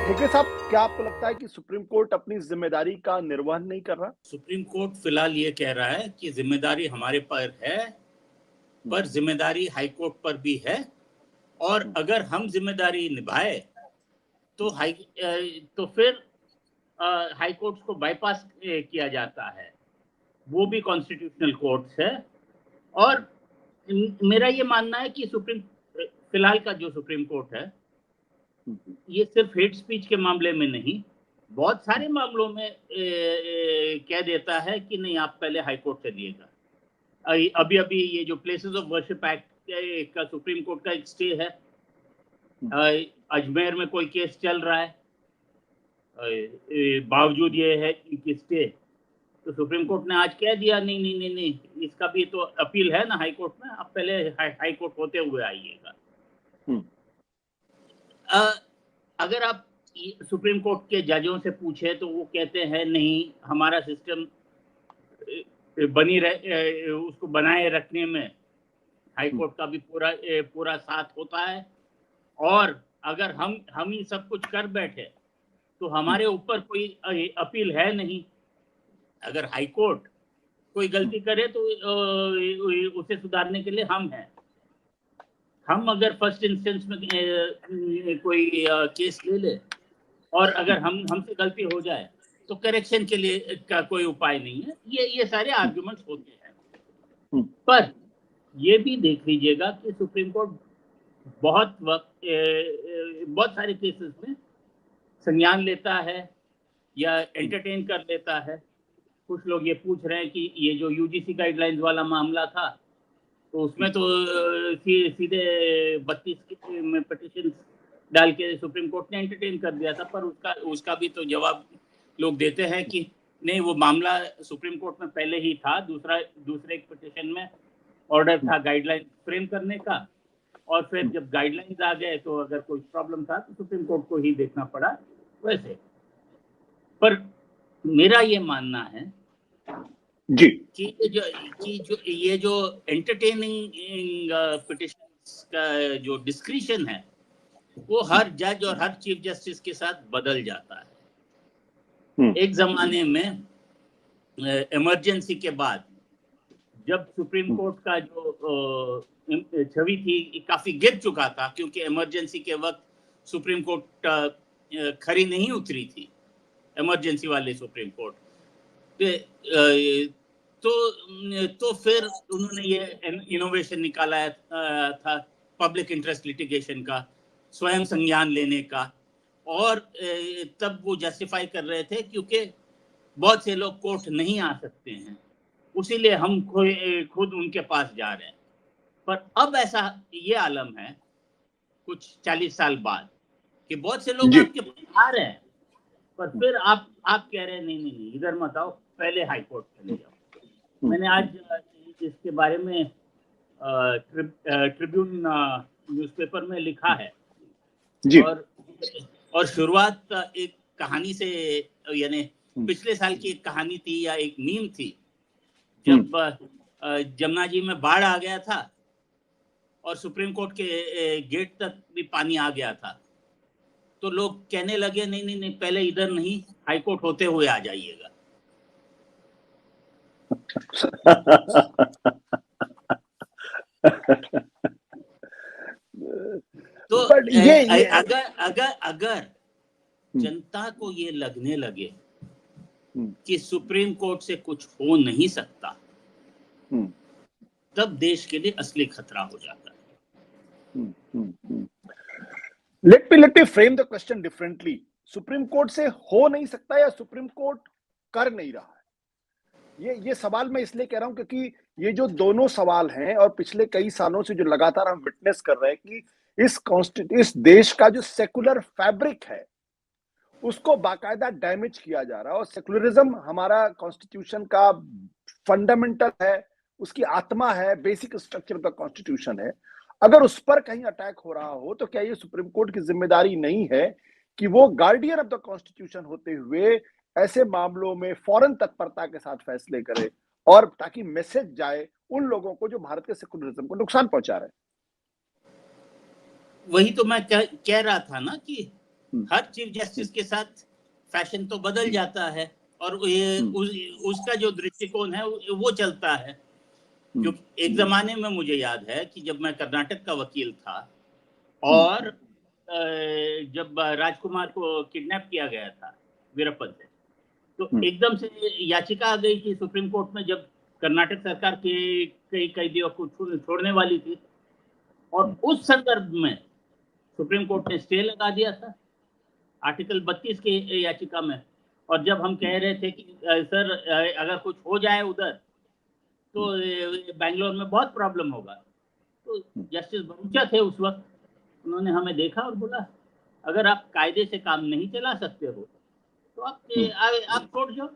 हेगड़े साहब, क्या आपको लगता है कि सुप्रीम कोर्ट अपनी जिम्मेदारी का निर्वहन नहीं कर रहा? सुप्रीम कोर्ट फिलहाल ये कह रहा है कि जिम्मेदारी हमारे पर है, पर जिम्मेदारी हाई कोर्ट पर भी है और अगर हम जिम्मेदारी निभाए तो फिर हाई कोर्ट को बाईपास किया जाता है। वो भी कॉन्स्टिट्यूशनल कोर्ट्स है और मेरा ये मानना है कि फिलहाल का जो सुप्रीम कोर्ट है ये सिर्फ हेट स्पीच के मामले में नहीं, बहुत सारे मामलों में कह देता है कि नहीं, आप पहले हाई कोर्ट चलिएगा। अभी अभी ये जो प्लेसेस ऑफ वर्शिप एक्ट का सुप्रीम कोर्ट का एक स्टे है, अजमेर में कोई केस चल रहा है, बावजूद ये है कि स्टे, तो सुप्रीम कोर्ट ने आज कह दिया नहीं नहीं नहीं नहीं, इसका भी तो अपील है ना हाई कोर्ट में, आप पहले हाई कोर्ट होते हुए आइएगा। अगर आप सुप्रीम कोर्ट के जजों से पूछे तो वो कहते हैं नहीं, हमारा सिस्टम उसको बनाए रखने में हाई कोर्ट का भी पूरा साथ होता है और अगर हम ही सब कुछ कर बैठे तो हमारे ऊपर कोई अपील है नहीं। अगर हाई कोर्ट कोई गलती करे तो उसे सुधारने के लिए हम हैं। हम अगर फर्स्ट इंस्टेंस में कोई केस ले ले और अगर हमसे गलती हो जाए तो करेक्शन के लिए का कोई उपाय नहीं है। ये सारे आर्गुमेंट्स होते हैं, पर ये भी देख लीजिएगा कि सुप्रीम कोर्ट बहुत सारे केसेस में संज्ञान लेता है या एंटरटेन कर लेता है। कुछ लोग ये पूछ रहे हैं कि ये जो यूजीसी गाइडलाइंस वाला मामला था तो उसमें तो सीधे 32 में पिटीशन डाल के सुप्रीम कोर्ट ने एंटरटेन कर दिया था, पर उसका भी तो जवाब लोग देते हैं कि नहीं, वो मामला सुप्रीम कोर्ट में पहले ही था। दूसरे एक पिटीशन में ऑर्डर था गाइडलाइन फ्रेम करने का और फिर जब गाइडलाइंस आ गए तो अगर कोई प्रॉब्लम था तो सुप्रीम कोर्ट को ही देखना पड़ा वैसे। पर मेरा ये मानना है जी कि ये जो एंटरटेनिंग पिटिशंस का जो डिस्क्रिशन है वो हर जज और हर चीफ जस्टिस के साथ बदल जाता है। एक जमाने में इमरजेंसी के बाद जब सुप्रीम कोर्ट का जो छवि थी काफी गिर चुका था, क्योंकि इमरजेंसी के वक्त सुप्रीम कोर्ट खरी नहीं उतरी थी, इमरजेंसी वाले सुप्रीम कोर्ट तो फिर उन्होंने ये इनोवेशन निकाला था पब्लिक इंटरेस्ट लिटिगेशन का, स्वयं संज्ञान लेने का, और तब वो जस्टिफाई कर रहे थे क्योंकि बहुत से लोग कोर्ट नहीं आ सकते हैं, उसीलिए हम खुद उनके पास जा रहे हैं। पर अब ऐसा ये आलम है कुछ 40 साल बाद कि बहुत से लोग आपके पास आ रहे हैं, पर फिर आप कह रहे हैं नहीं नहीं नहीं, इधर मत आओ, पहले हाई कोर्ट चले जाओ। मैंने आज इसके बारे में ट्रिब्यून न्यूज़पेपर में लिखा है जी। और शुरुआत एक कहानी से, यानी पिछले साल की एक कहानी थी या एक मीम थी, जब जमुना जी में बाढ़ आ गया था और सुप्रीम कोर्ट के गेट तक भी पानी आ गया था, तो लोग कहने लगे नहीं नहीं नहीं, पहले इधर नहीं, हाई कोर्ट होते हुए आ जाइएगा। तो अगर जनता को ये लगने लगे कि सुप्रीम कोर्ट से कुछ हो नहीं सकता, तब देश के लिए असली खतरा हो जाता है। Let me frame the question differently. Supreme court से हो नहीं सकता या सुप्रीम कोर्ट कर नहीं रहा है? ये सवाल मैं इसलिए कह रहा हूं क्योंकि ये जो दोनों सवाल हैं और पिछले कई सालों से जो लगातार हम विटनेस कर रहे हैं कि इस देश का जो सेकुलर फैब्रिक है उसको बाकायदा डैमेज किया जा रहा है। और सेकुलरिज्म हमारा कॉन्स्टिट्यूशन का फंडामेंटल है, उसकी आत्मा है, basic structure of the constitution है। अगर उस पर कहीं अटैक हो रहा हो तो क्या ये सुप्रीम कोर्ट की जिम्मेदारी नहीं है कि वो गार्डियन ऑफ द कॉन्स्टिट्यूशन होते हुए ऐसे मामलों में फौरन तत्परता के साथ फैसले करे, और ताकि मैसेज जाए उन लोगों को जो भारत के सेकुलरिज्म को नुकसान पहुंचा रहे हैं? वही तो मैं कह रहा था ना कि हर चीफ जस्टिस के साथ फैशन तो बदल जाता है और ये उसका जो दृष्टिकोण है वो चलता है। क्योंकि एक जमाने में मुझे याद है कि जब मैं कर्नाटक का वकील था और जब राजकुमार को किडनैप किया गया था वीरप्पन से, तो एकदम से याचिका आ गई थी सुप्रीम कोर्ट में, जब कर्नाटक सरकार के कई कैदियों को छोड़ने वाली थी, और उस संदर्भ में सुप्रीम कोर्ट ने स्टे लगा दिया था आर्टिकल 32 के याचिका में। और जब हम कह रहे थे कि सर अगर कुछ हो जाए उधर तो बेंगलोर में बहुत प्रॉब्लम होगा, तो जस्टिस भरूचा थे उस वक्त, उन्होंने हमें देखा और बोला अगर आप कायदे से काम नहीं चला सकते हो तो आप छोड़ जाओ,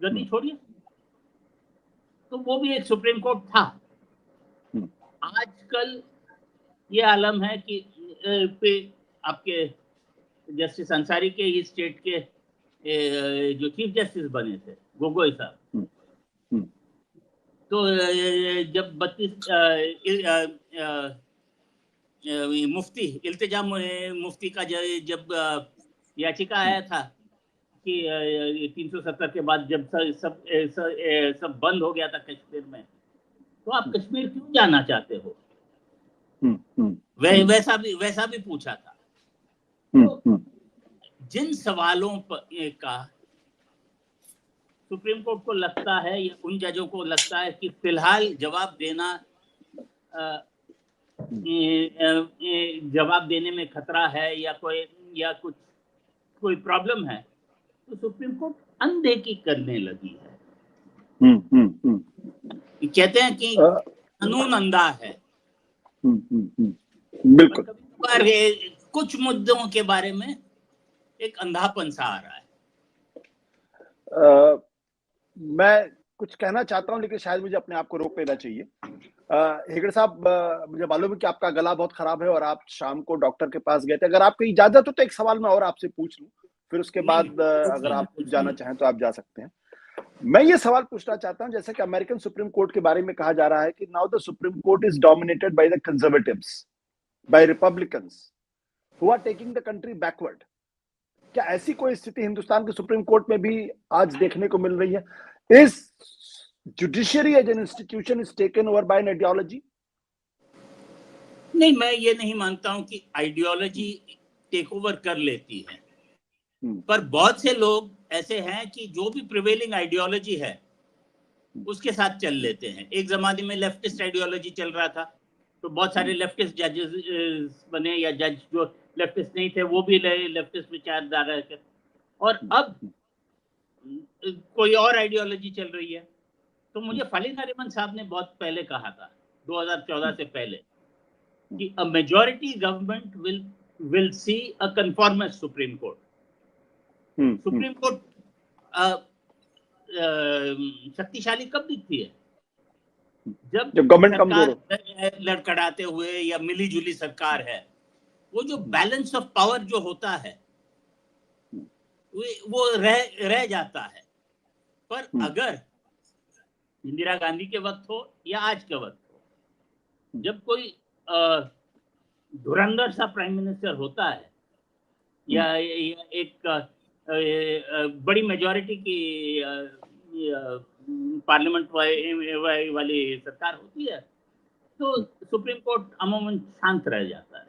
गद्दी छोड़िए। तो वो भी एक सुप्रीम कोर्ट था। आजकल ये आलम है कि आपके जस्टिस अंसारी के ही स्टेट के जो चीफ जस्टिस बने थे गोगोई साहब, तो जब 32 मुफ्ती इल्तिजा मुफ्ती का जब याचिका आया था कि 370 के बाद जब सब बंद हो गया था कश्मीर में, तो आप कश्मीर क्यों जाना चाहते हो, वैसा भी पूछा था। तो जिन सवालों का सुप्रीम कोर्ट को लगता है या उन जजों को लगता है कि फिलहाल जवाब देने में खतरा है या कोई प्रॉब्लम है, तो सुप्रीम कोर्ट अनदेखी करने लगी है। कहते हैं कि कानून अंधा है। बिल्कुल। कुछ मुद्दों के बारे में एक अंधापन सा आ रहा है। मैं कुछ कहना चाहता हूं लेकिन शायद मुझे अपने आप को रोक लेना चाहिए। हेगड़े साहब, मुझे मालूम है कि आपका गला बहुत खराब है और आप शाम को डॉक्टर के पास गए थे। अगर आपको इजाजत हो तो एक सवाल मैं और आपसे पूछ लूं, फिर उसके बाद अगर आप जाना चाहें तो आप जा सकते हैं। मैं ये सवाल पूछना चाहता हूं, जैसे कि अमेरिकन सुप्रीम कोर्ट के बारे में कहा जा रहा है कि now the supreme court is dominated by the conservatives, by Republicans who are taking the country backward. क्या ऐसी कोई स्थिति हिंदुस्तान के सुप्रीम कोर्ट में भी आज देखने को मिल रही है? Is judiciary as an institution is taken over by an ideology? नहीं, मैं ये नहीं मानता हूं कि आइडियोलॉजी टेक ओवर कर लेती है, पर बहुत से लोग ऐसे हैं कि जो भी प्रिवेलिंग आइडियोलॉजी है उसके साथ चल लेते हैं। एक जमाने में लेफ्टिस्ट आइडियोलॉजी चल रहा था तो बहुत सारे लेफ्टिस्ट जजेस बने, या जज जो लेफ्टिस्ट नहीं थे वो भी लेफ्टिस्ट विचारधारा के, और अब कोई और आइडियोलॉजी चल रही है। तो मुझे फली नरीमन साहब ने बहुत पहले कहा था, 2014 से पहले, कि a majority government will see a conformist supreme court. Supreme court शक्तिशाली कब दिखती है? जब गवर्नमेंट कमजोर हो, लड़खड़ाते हुए या मिली जुली सरकार है। वो जो बैलेंस ऑफ पावर जो होता है वो रह जाता है। पर अगर इंदिरा गांधी के वक्त हो या आज के वक्त हो, जब कोई धुरंधर सा प्राइम मिनिस्टर होता है या एक बड़ी मेजॉरिटी की पार्लियामेंट वाली सरकार होती है, तो सुप्रीम कोर्ट अमूमन शांत रह जाता है।